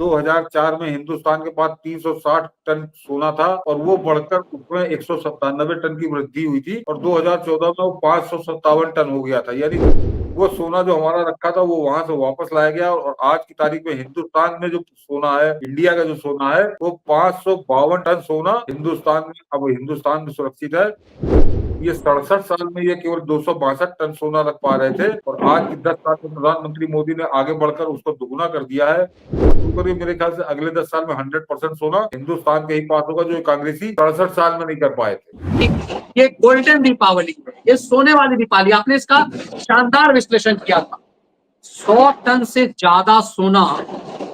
2004 में हिंदुस्तान के पास 360 टन सोना था और वो बढ़कर उसमें 197 टन की वृद्धि हुई थी और 2014 में वो 557 टन हो गया था। यानी वो सोना जो हमारा रखा था वो वहां से वापस लाया गया और आज की तारीख में हिंदुस्तान में जो सोना है, इंडिया का जो सोना है, वो 552 टन सोना हिंदुस्तान में अब हिंदुस्तान में सुरक्षित है। ये 67 साल में ये केवल 262 टन सोना रख पा रहे थे और आज की 10 साल में प्रधानमंत्री मोदी ने आगे बढ़कर उसको दुगुना कर दिया है। तो मेरे ख्याल से अगले 10 साल में 100% सोना हिंदुस्तान के ही पास होगा, जो कांग्रेसी 67 साल में नहीं कर पाए थे। ये गोल्डन दीपावली है, ये सोने वाली दीपावली। आपने इसका शानदार विश्लेषण किया था। 100 टन से ज्यादा सोना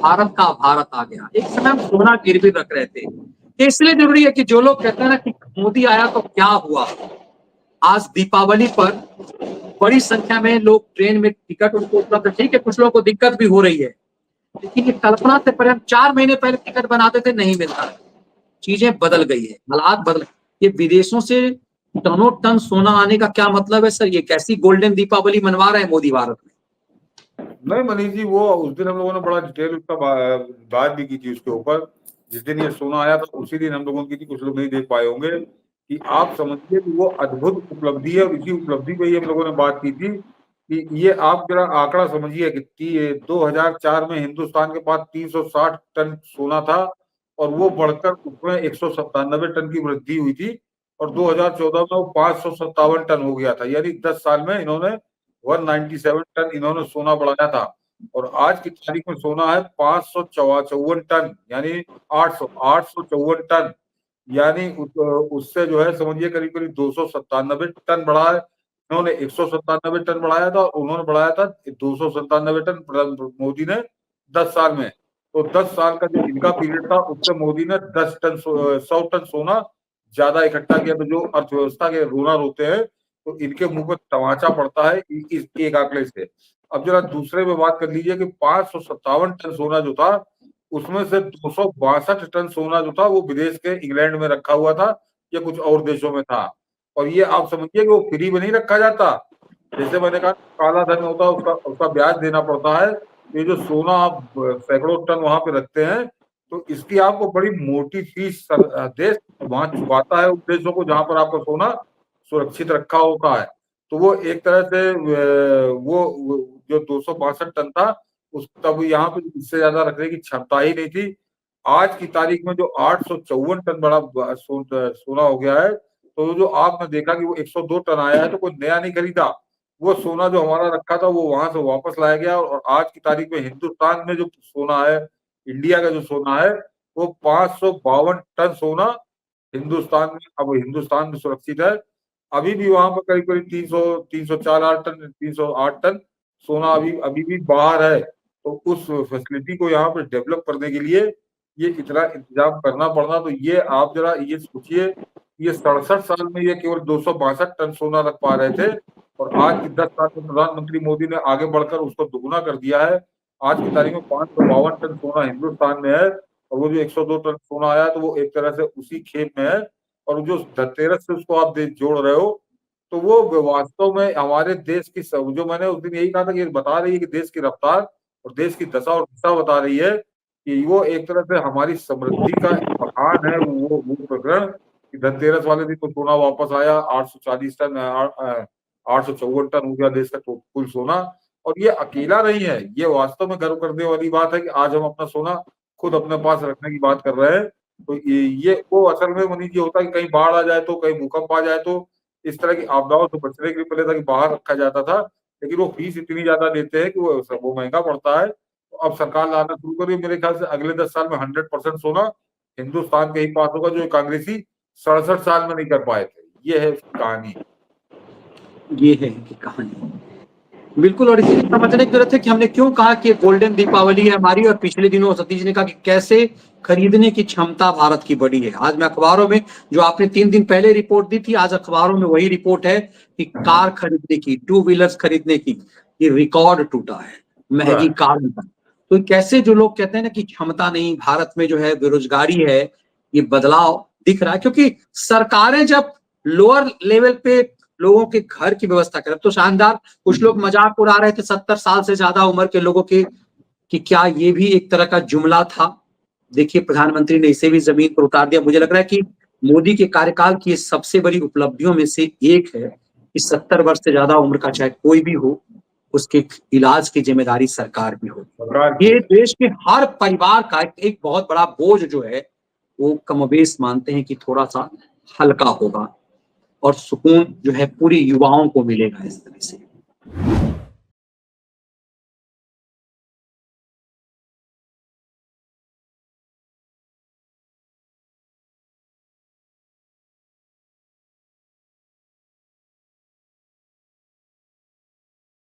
भारत का भारत आ गया। एक समय हम सोना गिरवी रख रहे थे। इसलिए जरूरी है कि जो लोग कहते हैं ना कि मोदी आया तो क्या हुआ, आज दीपावली पर बड़ी संख्या में लोग ट्रेन में टिकट उनको उपलब्ध, ठीक है कुछ लोगों को दिक्कत भी हो रही है, लेकिन ये कल्पना से पहले हम 4 महीने पहले टिकट बनाते थे, नहीं मिलता। चीजें बदल गई है, हालात बदल। ये विदेशों से टनों टन सोना आने का क्या मतलब है सर? ये कैसी गोल्डन दीपावली मनवा रहे हैं मोदी भारत में? नहीं मनीष जी, वो उस दिन हम लोगों ने बड़ा डिटेल उसका बात भी की थी उसके ऊपर। जिस दिन ये सोना आया था उसी दिन हम लोगों की थी, कुछ लोग नहीं देख पाए होंगे कि आप समझिए कि वो अद्भुत उपलब्धि है और इसी उपलब्धि पे ही हम लोगों ने बात की थी कि ये आप जरा आंकड़ा समझिए कि 2004 में हिंदुस्तान के पास 360 टन सोना था और वो बढ़कर उसमें 197 टन की वृद्धि हुई थी और 2014 में वो 557 टन हो गया था। यानी 10 साल में इन्होंने 197 टन इन्होंने सोना बढ़ाया था और आज की तारीख में सोना है 554 टन, यानी 854 टन। यानी उससे जो है समझिए करीब करीब 297 टन बढ़ा है। इन्होंने 197 टन बढ़ाया था और उन्होंने बढ़ाया था 297 टन मोदी ने 10 साल में। तो 10 साल का जो इनका पीरियड था उससे मोदी ने 100 टन सोना ज्यादा इकट्ठा किया। तो जो अर्थव्यवस्था के रोना रोते हैं तो इनके मुंह पर तमाचा पड़ता है इस एक आंकड़े से। अब जरा दूसरे में बात कर लीजिए कि 557 टन सोना जो था उसमें से 262 टन सोना जो था वो विदेश के इंग्लैंड में रखा हुआ था या कुछ और देशों में था। और ये आप समझिए कि वो फ्री में नहीं रखा जाता। जैसे मैंने कहा काला धन होता है, उसका उसका ब्याज देना पड़ता है। ये जो सोना आप सैकड़ों टन वहां पे रखते हैं तो इसकी आपको बड़ी मोटी फीस देश वहां चुकाता है उन देशों को जहां पर आपका सोना सुरक्षित रखा होता है। तो वो एक तरह से वो जो 262 टन था उस तब यहाँ पे इससे ज्यादा रखने की क्षमता ही नहीं थी। आज की तारीख में जो 854 टन बड़ा सोना हो गया है, तो जो आपने देखा कि वो 102 टन आया है तो कोई नया नहीं खरीदा। वो सोना जो हमारा रखा था वो वहां से वापस लाया गया और आज की तारीख में हिंदुस्तान में जो सोना है, इंडिया का जो सोना है, वो 552 टन सोना हिंदुस्तान में अब हिंदुस्तान में सुरक्षित है। अभी भी वहां पर करीब करीब 308 टन सोना अभी अभी भी बाहर है। तो उस फैसिलिटी को यहाँ पर डेवलप करने के लिए ये इतना इंतजाम करना पड़ना, तो ये आप जरा ये सोचिए, ये 67 साल में ये केवल 262 टन सोना रख पा रहे थे और आज की 10 साल में प्रधानमंत्री मोदी ने आगे बढ़कर उसको दुगुना कर दिया है। आज की तारीख में 552 टन सोना हिंदुस्तान में है और वो जो 102 टन सोना आया तो वो एक तरह से उसी खेप में है। और जो धनतेरस से उसको आप जोड़ रहे हो तो वो वास्तव में हमारे देश की जो मैंने उस दिन यही कहा था कि बता रही है कि देश की रफ्तार और देश की दशा और दिशा बता रही है कि वो एक तरह से हमारी समृद्धि का बखान है वो प्रकरण कि धनतेरस वाले दिन तो सोना वापस आया 840 टन 854 टन हो गया देश का कुल सोना। और ये अकेला नहीं है, ये वास्तव में गर्व करने वाली बात है कि आज हम अपना सोना खुद अपने पास रखने की बात कर रहे हैं। तो ये वो असल में मनीष जी होता है कि कहीं बाढ़ आ जाए तो कहीं भूकंप आ जाए तो इस तरह की आपदाओं से बचने के लिए पहले था कि बाहर रखा जाता था, लेकिन वो फीस इतनी ज्यादा देते हैं कि वो महंगा पड़ता है। तो अब सरकार लाना शुरू करी, मेरे ख्याल से अगले 10 साल में 100% सोना हिंदुस्तान के ही पास होगा, जो कांग्रेसी 67 साल में नहीं कर पाए थे। ये है कहानी। ये है कि कहानी बिल्कुल। और इसे समझने की जरूरत है कि हमने क्यों कहा कि गोल्डन दीपावली है हमारी। और पिछले दिनों सतीश ने कहा कि कैसे खरीदने की क्षमता भारत की बढ़ी है। आज मैं अखबारों में जो आपने 3 दिन पहले रिपोर्ट दी थी, आज अखबारों में वही रिपोर्ट है कि कार खरीदने की, 2 व्हीलर्स खरीदने की ये रिकॉर्ड टूटा है, महंगी कार का। तो कैसे जो लोग कहते हैं ना कि क्षमता नहीं भारत में, जो है बेरोजगारी है, ये बदलाव दिख रहा है। क्योंकि सरकारें जब लोअर लेवल पे लोगों के घर की व्यवस्था करें तो शानदार। कुछ लोग मजाक उड़ा रहे थे 70 साल से ज्यादा उम्र के लोगों की कि क्या ये भी एक तरह का जुमला था। देखिए प्रधानमंत्री ने इसे भी जमीन पर उतार दिया। मुझे लग रहा है कि मोदी के कार्यकाल की सबसे बड़ी उपलब्धियों में से एक है कि 70 वर्ष से ज्यादा उम्र का चाहे कोई भी हो, उसके इलाज की जिम्मेदारी सरकार की हो। सरकार की ये है। देश के हर परिवार का एक बहुत बड़ा बोझ जो है वो कमोबेश मानते हैं कि थोड़ा सा हल्का होगा और सुकून जो है पूरी युवाओं को मिलेगा इस तरह से।